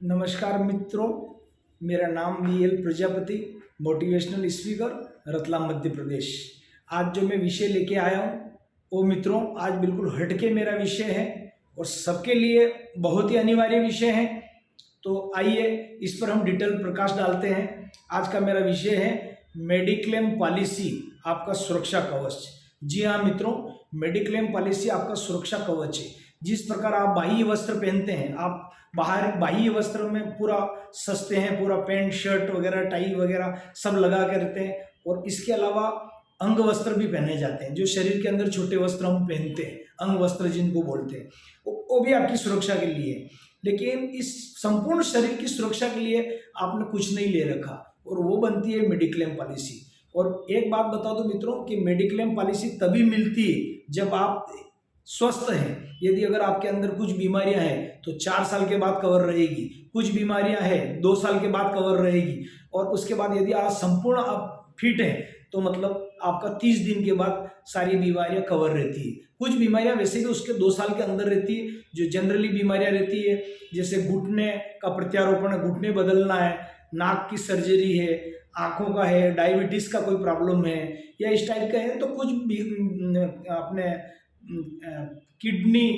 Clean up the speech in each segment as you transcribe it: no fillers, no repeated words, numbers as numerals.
नमस्कार मित्रों, मेरा नाम VL Prajapati, motivational speaker, Ratlam Madhya Pradesh. आज जो मैं विषय लेके आया हूँ वो मित्रों आज बिल्कुल हटके मेरा विषय है और सबके लिए बहुत ही अनिवार्य विषय है। तो आइए इस पर हम डिटेल प्रकाश डालते हैं। आज का मेरा विषय है मेडिक्लेम पॉलिसी, आपका सुरक्षा कवच। जी हाँ मित्रों, मेडिक्लेम पॉलिसी आपका सुरक्षा कवच है। जिस प्रकार आप बाह्य वस्त्र पहनते हैं, आप बाहर बाह्य वस्त्र में पूरा सस्ते हैं, पूरा पैंट शर्ट वगैरह टाई वगैरह सब लगा के रहते हैं, और इसके अलावा अंग वस्त्र भी पहने जाते हैं, जो शरीर के अंदर छोटे वस्त्र हम पहनते हैं, अंग वस्त्र जिनको बोलते हैं, वो भी आपकी सुरक्षा के लिए है। लेकिन इस संपूर्ण शरीर की सुरक्षा के लिए आपने कुछ नहीं ले रखा, और वो बनती है मेडिक्लेम पॉलिसी। और एक बात बता दो मित्रों कि मेडिक्लेम पॉलिसी तभी मिलती है जब आप स्वस्थ हैं। यदि अगर आपके अंदर कुछ बीमारियां हैं तो 4 साल के बाद कवर रहेगी, कुछ बीमारियां हैं 2 साल के बाद कवर रहेगी, और उसके बाद यदि आप संपूर्ण आप फिट हैं तो मतलब आपका 30 दिन के बाद सारी बीमारियां कवर रहती है। कुछ बीमारियां वैसे भी उसके 2 साल के अंदर रहती है, जो जनरली बीमारियां रहती है, जैसे घुटने का प्रत्यारोपण है, घुटने बदलना है, नाक की सर्जरी है, आंखों का है, डायबिटीज का कोई प्रॉब्लम है या इस टाइप का है, तो कुछ भी अपने किडनी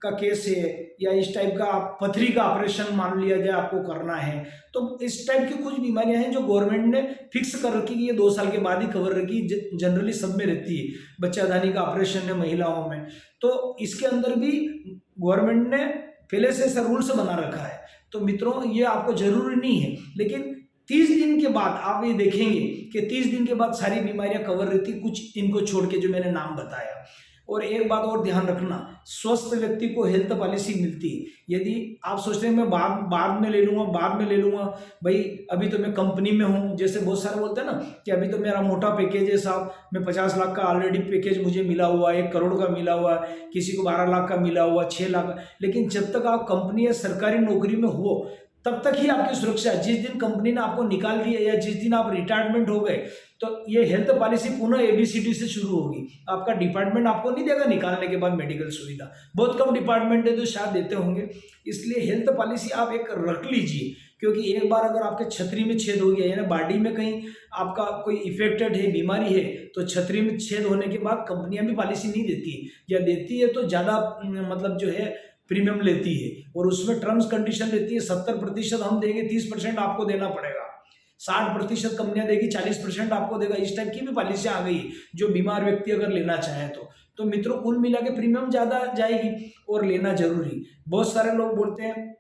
का केस है या इस टाइप का आप पथरी का ऑपरेशन मान लिया जाए आपको करना है, तो इस टाइप की कुछ बीमारियां हैं जो गवर्नमेंट ने फिक्स कर रखी कि ये 2 साल के बाद ही कवर रखी, जनरली सब में रहती है। बच्चादानी का ऑपरेशन है महिलाओं में, तो इसके अंदर भी गवर्नमेंट ने पहले से ऐसा रूल्स बना रखा है। तो मित्रों ये आपको जरूरी नहीं है, लेकिन 30 दिन के बाद आप ये देखेंगे कि 30 दिन के बाद सारी बीमारियां कवर रहती, कुछ इनको छोड़ के जो मैंने नाम बताया। और एक बात और ध्यान रखना, स्वस्थ व्यक्ति को हेल्थ पॉलिसी मिलती है। यदि आप सोचते हैं मैं बाद में ले लूंगा, बाद में ले लूंगा, भाई अभी तो मैं कंपनी में हूँ, जैसे बहुत सारे बोलते हैं ना कि अभी तो मेरा मोटा पैकेज है साहब, मैं 50 लाख का ऑलरेडी पैकेज मुझे मिला हुआ है, 1 करोड़ का मिला हुआ है, किसी को 12 लाख का मिला हुआ, 6 लाख का। लेकिन जब तक आप कंपनी या सरकारी नौकरी में हो तब तक ही आपकी सुरक्षा है। जिस दिन कंपनी ने आपको निकाल दिया या जिस दिन आप रिटायरमेंट हो गए तो ये हेल्थ पॉलिसी पुनः एबीसीडी से शुरू होगी। आपका डिपार्टमेंट आपको नहीं देगा निकालने के बाद मेडिकल सुविधा, बहुत कम डिपार्टमेंट है जो शायद देते होंगे। इसलिए हेल्थ पॉलिसी आप एक रख लीजिए, क्योंकि एक बार अगर आपके छतरी में छेद हो गया यानी बॉडी में कहीं आपका कोई इफेक्टेड है, बीमारी है, तो छतरी में छेद होने के बाद कंपनियां भी पॉलिसी नहीं देती, या देती है तो ज़्यादा मतलब जो है प्रीमियम लेती है, और उसमें टर्म्स कंडीशन रहती है 70% हम देंगे, 30% आपको देना पड़ेगा, 60% कंपनियां देगी, 40% आपको देगा। इस टाइप की भी पॉलिसी आ गई जो बीमार व्यक्ति अगर लेना चाहे तो मित्रों कुल मिला के प्रीमियम ज़्यादा जाएगी और लेना जरूरी। बहुत सारे लोग बोलते हैं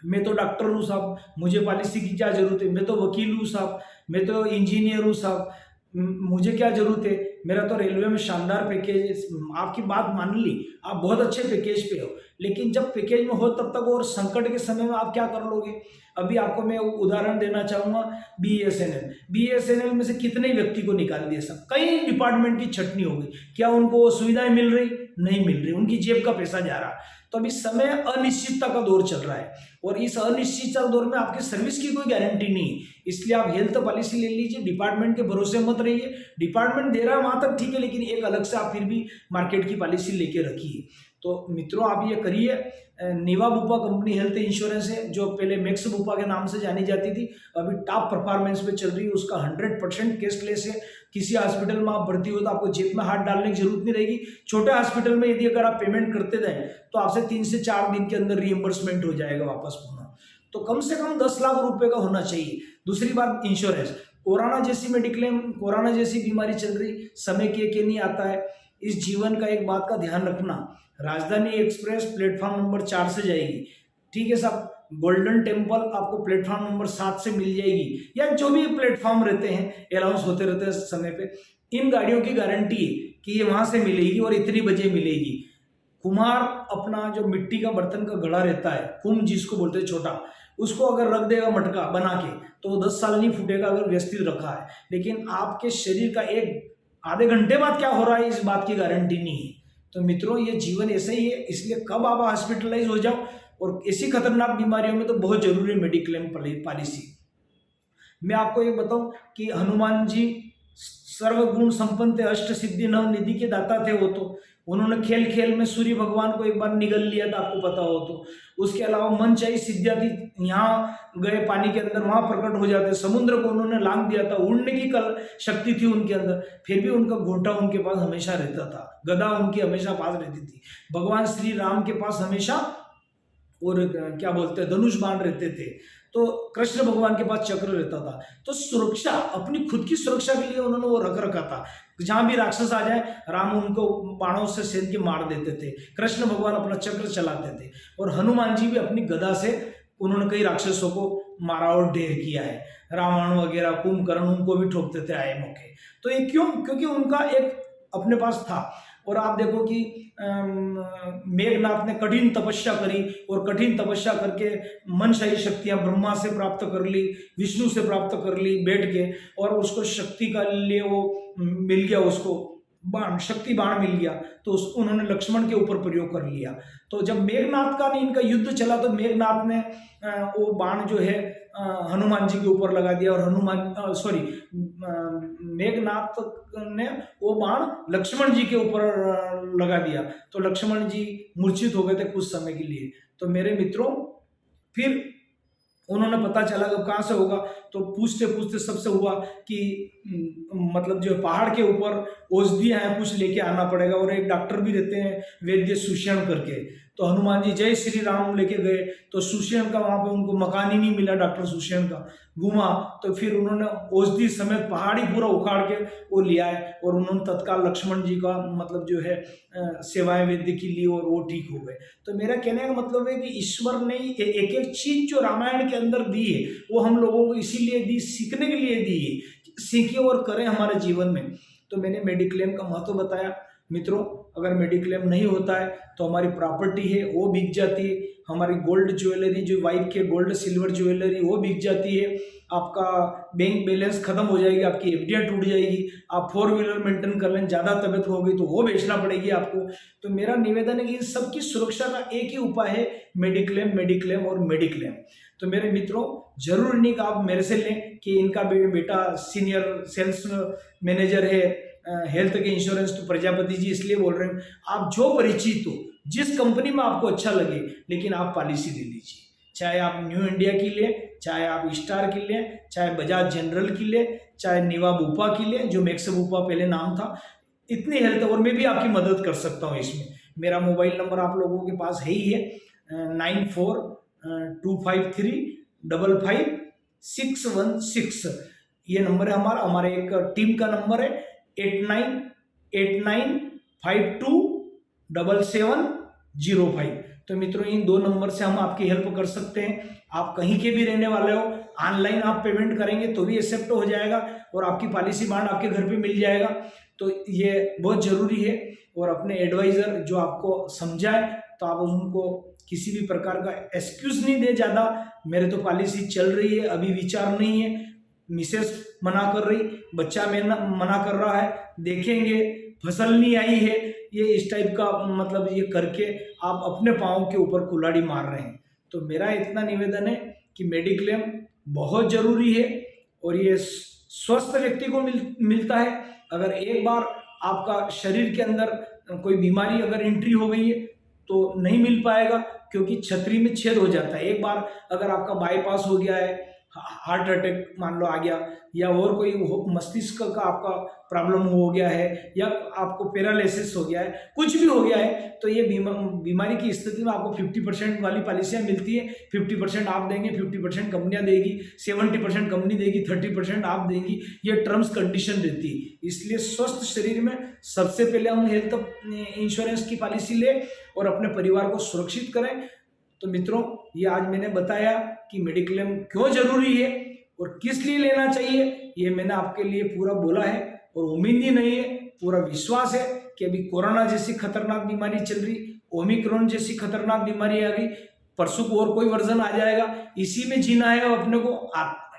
मैं तो डॉक्टर हूँ साहब, मुझे पॉलिसी की क्या जरूरत है, मैं तो वकील हूँ साहब, मैं तो इंजीनियर हूँ साहब, मुझे क्या जरूरत है, मेरा तो रेलवे में शानदार पैकेज। आपकी बात मान ली, आप बहुत अच्छे पैकेज पे हो, लेकिन जब पैकेज में हो तब तक और संकट के समय में आप क्या कर लोगे। अभी आपको मैं उदाहरण देना चाहूंगा, बीएसएनएल में से कितने व्यक्ति को निकाल दिया सब, कई डिपार्टमेंट की छटनी हो गई, क्या उनको सुविधाएं मिल रही, नहीं मिल रही, उनकी जेब का पैसा जा रहा। तो अभी समय अनिश्चितता का दौर चल रहा है, और इस अनिश्चितता दौर में आपकी सर्विस की कोई गारंटी नहीं है। इसलिए आप हेल्थ पॉलिसी ले लीजिए, डिपार्टमेंट के भरोसे मत रहिए। डिपार्टमेंट दे रहा है वहां तक ठीक है, लेकिन एक अलग से आप फिर भी मार्केट की पॉलिसी लेके रखिए। तो मित्रों आप ये करिए, निवा बुपा कंपनी हेल्थ इंश्योरेंस है, जो पहले मैक्स बुपा के नाम से जानी जाती थी, अभी टॉप परफॉर्मेंस पे चल रही है। उसका 100% कैशलेस है। किसी हॉस्पिटल में आप भर्ती हो तो आपको जेब में हाथ डालने की जरूरत नहीं रहेगी। छोटे हॉस्पिटल में यदि अगर आप पेमेंट करते जाए तो आपसे 3 से 4 दिन के अंदर रिइम्बर्समेंट हो जाएगा वापस पुनः। तो कम से कम 10 लाख रुपए का होना चाहिए। दूसरी बात, इंश्योरेंस, कोरोना जैसी मेडिक्लेम, कोरोना जैसी बीमारी चल रही, समय के नहीं आता है। इस जीवन का एक बात का ध्यान रखना, राजधानी एक्सप्रेस प्लेटफॉर्म नंबर 4 से जाएगी, ठीक है साहब। गोल्डन टेम्पल आपको प्लेटफॉर्म नंबर 7 से मिल जाएगी, या जो भी प्लेटफॉर्म रहते हैं अलाउंस होते रहते हैं समय पे। इन गाड़ियों की गारंटी है कि ये वहां से मिलेगी और इतनी बजे मिलेगी। कुम्हार अपना जो मिट्टी का बर्तन का घड़ा रहता है, कुम जिसको बोलते हैं छोटा, उसको अगर रख देगा मटका बना के तो 10 साल नहीं फूटेगा अगर व्यवस्थित रखा है। लेकिन आपके शरीर का एक आधे घंटे बाद क्या हो रहा है इस बात की गारंटी नहीं है। तो मित्रों ये जीवन ऐसा ही है, इसलिए कब आप हॉस्पिटलाइज हो जाओ, और ऐसी खतरनाक बीमारियों में तो बहुत जरूरी है मेडिक्लेम पॉलिसी। मैं आपको ये बताऊं कि हनुमान जी सर्वगुण संपन्न थे, अष्ट सिद्धि नव निधि के दाता थे। वो तो उन्होंने खेल खेल में सूर्य भगवान को एक बार निगल लिया था, आपको पता हो तो। उसके अलावा मनचाही सिद्धियां थी, यहाँ गए पानी के अंदर वहां प्रकट हो जाते, समुद्र को उन्होंने लांग दिया था, उड़ने की कल शक्ति थी उनके अंदर, फिर भी उनका घोंटा उनके पास हमेशा रहता था, गदा उनकी हमेशा पास रहती थी। भगवान श्री राम के पास हमेशा और क्या बोलते हैं धनुष बाण रहते थे, तो कृष्ण भगवान के पास चक्र रहता था। तो सुरक्षा, अपनी खुद की सुरक्षा के लिए उन्होंने वो रख रखा था, जहां भी राक्षस आ जाए राम उनको बाणों से सेंध के मार देते थे, कृष्ण भगवान अपना चक्र चलाते थे, और हनुमान जी भी अपनी गदा से उन्होंने कई राक्षसों को मारा और ढेर किया है। रावण वगैरह कुंभकर्ण उनको भी ठोकते थे आए मौके। तो ये क्यों? क्योंकि उनका एक अपने पास था। और आप देखो कि मेघनाथ ने कठिन तपस्या करी, और कठिन तपस्या करके मनशाही शक्तियां ब्रह्मा से प्राप्त कर ली, विष्णु से प्राप्त कर ली बैठ के, और उसको शक्ति का लिए वो मिल गया, उसको बाण, शक्ति बाण मिल गया, तो उसको उन्होंने लक्ष्मण के ऊपर प्रयोग कर लिया। तो जब मेघनाथ का इनका युद्ध चला तो मेघनाथ ने वो बाण जो है हनुमान जी के ऊपर लगा दिया, और मेघनाथ ने वो बाण लक्ष्मण जी के ऊपर लगा दिया, तो लक्ष्मण जी मूर्छित हो गए थे कुछ समय के लिए। तो मेरे मित्रों, फिर उन्होंने पता चला कि कहाँ से होगा, तो पूछते पूछते सबसे हुआ कि मतलब जो पहाड़ के ऊपर औषधियाँ हैं कुछ लेके आना पड़ेगा, और एक डॉक्टर भी रहते हैं वैद्य सुषेण करके। तो हनुमान जी जय श्री राम लेके गए, तो सुषेण का वहाँ पे उनको मकान ही नहीं मिला, डॉक्टर सुषेण का घूमा, तो फिर उन्होंने औषधि समेत पहाड़ी पूरा उखाड़ के वो लिया है, और उन्होंने तत्काल लक्ष्मण जी का मतलब जो है सेवाएं वैद्य की ली, और वो ठीक हो गए। तो मेरा कहने का मतलब है कि ईश्वर ने एक एक चीज जो रामायण के अंदर दी है वो हम लोगों को इसीलिए दी, सीखने के लिए दी है, सीखें और करें हमारे जीवन में। तो मैंने मेडिक्लेम का महत्व बताया। मित्रों, अगर मेडिक्लेम नहीं होता है तो हमारी प्रॉपर्टी है वो बिक जाती है, हमारी गोल्ड ज्वेलरी जो वाइफ के गोल्ड सिल्वर ज्वेलरी वो बिक जाती है, आपका बैंक बैलेंस खत्म हो जाएगी, आपकी एफडियां टूट जाएगी, आप 4 व्हीलर मेंटेन कर लें, ज़्यादा तबियत हो गई तो वो बेचना पड़ेगी आपको। तो मेरा निवेदन है कि इन सबकी सुरक्षा का एक ही उपाय है, मेडिक्लेम, मेडिक्लेम और मेडिक्लेम। तो मेरे मित्रों, जरूर नहीं कि आप मेरे से लें कि इनका बेटा सीनियर सेल्स मैनेजर है हेल्थ के इंश्योरेंस तो प्रजापति जी इसलिए बोल रहे हैं, आप जो परिचित हो, जिस कंपनी में आपको अच्छा लगे, लेकिन आप पॉलिसी ले लीजिए, चाहे आप न्यू इंडिया की ले, चाहे आप स्टार की ले, चाहे बजाज जनरल की ले, चाहे निवा बुपा की ले, जो मैक्स बुपा पहले नाम था। इतनी हेल्थ, और मैं भी आपकी मदद कर सकता हूँ इसमें। मेरा मोबाइल नंबर आप लोगों के पास है ही है, 9425355616, ये नंबर है हमारा। हमारे एक टीम का नंबर है 8989527705। तो मित्रों, इन 2 नंबर से हम आपकी हेल्प कर सकते हैं। आप कहीं के भी रहने वाले हो, ऑनलाइन आप पेमेंट करेंगे तो भी एक्सेप्ट हो जाएगा, और आपकी पॉलिसी बांड आपके घर पे मिल जाएगा। तो ये बहुत ज़रूरी है। और अपने एडवाइज़र जो आपको समझाए तो आप उनको किसी भी प्रकार का एक्सक्यूज नहीं दे ज़्यादा, मेरे तो पॉलिसी चल रही है, अभी विचार नहीं है, मिसेस मना कर रही, बच्चा मना कर रहा है, देखेंगे, फसल नहीं आई है, ये इस टाइप का मतलब ये करके आप अपने पाँव के ऊपर कुल्हाड़ी मार रहे हैं। तो मेरा इतना निवेदन है कि मेडिक्लेम बहुत ज़रूरी है, और ये स्वस्थ व्यक्ति को मिलता है। अगर एक बार आपका शरीर के अंदर कोई बीमारी अगर एंट्री हो गई है तो नहीं मिल पाएगा, क्योंकि छतरी में छेद हो जाता है। एक बार अगर आपका बाईपास हो गया है, हार्ट अटैक मान लो आ गया, या और कोई मस्तिष्क का आपका प्रॉब्लम हो गया है, या आपको पैरालिसिस हो गया है, कुछ भी हो गया है, तो ये बीमारी की स्थिति में आपको 50% वाली पॉलिसियाँ मिलती है। 50% आप देंगे, 50% कंपनियां देगी, 70% कंपनी देगी, 30% आप देंगी, ये टर्म्स कंडीशन रहती है। इसलिए स्वस्थ शरीर में सबसे पहले हम हेल्थ इंश्योरेंस की पॉलिसी लें और अपने परिवार को सुरक्षित करें। तो मित्रों, ये आज मैंने बताया कि मेडिक्लेम क्यों जरूरी है और किस लिए लेना चाहिए, ये मैंने आपके लिए पूरा बोला है। और उम्मीद ही नहीं है, पूरा विश्वास है कि अभी कोरोना जैसी खतरनाक बीमारी चल रही, ओमिक्रॉन जैसी खतरनाक बीमारी आ गई, परसों को और कोई वर्जन आ जाएगा, इसी में जीना है अपने को।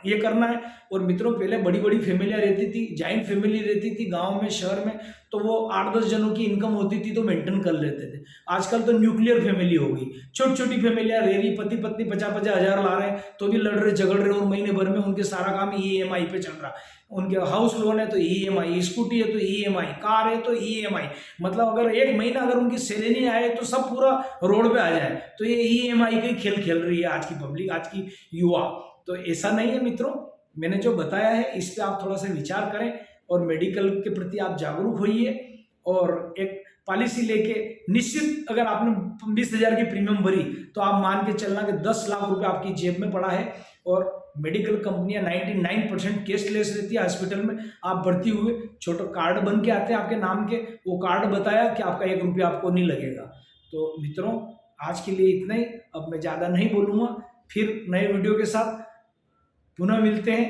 ये करना है। और मित्रों पहले बड़ी बड़ी फैमिलियाँ रहती थी, जॉइंट फैमिली रहती थी गांव में, शहर में, तो वो 8-10 जनों की इनकम होती थी तो मेंटेन कर लेते थे। आजकल तो न्यूक्लियर फैमिली हो गई, छोटी छोटी फैमिलियाँ रह रही, पति पत्नी 50-50 हज़ार ला रहे हैं तो भी लड़ रहे झगड़ रहे, और महीने भर में उनके सारा काम EMI पे चल रहा। उनके हाउस लोन है तो EMI, स्कूटी है तो EMI, कार है तो EMI। मतलब अगर एक महीना अगर उनकी सैलरी आए तो सब पूरा रोड पे आ जाए। तो ये EMI के खेल खेल रही है आज की पब्लिक, आज की युवा। तो ऐसा नहीं है मित्रों, मैंने जो बताया है इस पर आप थोड़ा सा विचार करें और मेडिकल के प्रति आप जागरूक होइए। और एक पॉलिसी लेके निश्चित, अगर आपने 20,000 की प्रीमियम भरी तो आप मान के चलना कि 10 लाख रुपए आपकी जेब में पड़ा है। और मेडिकल कंपनियां 99% कैशलेस रहती है। हॉस्पिटल में आप भर्ती हुए, छोटा कार्ड बन के आते हैं आपके नाम के, वो कार्ड बताया कि आपका 1 रुपया आपको नहीं लगेगा। तो मित्रों आज के लिए इतना ही, अब मैं ज़्यादा नहीं बोलूँगा। फिर नए वीडियो के साथ पुनः मिलते हैं।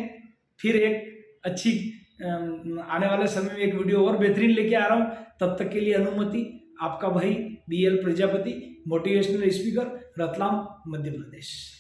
फिर एक अच्छी आने वाले समय में एक वीडियो और बेहतरीन लेके आ रहा हूँ। तब तक के लिए अनुमति, आपका भाई BL Prajapati, motivational speaker, Ratlam, Madhya प्रदेश।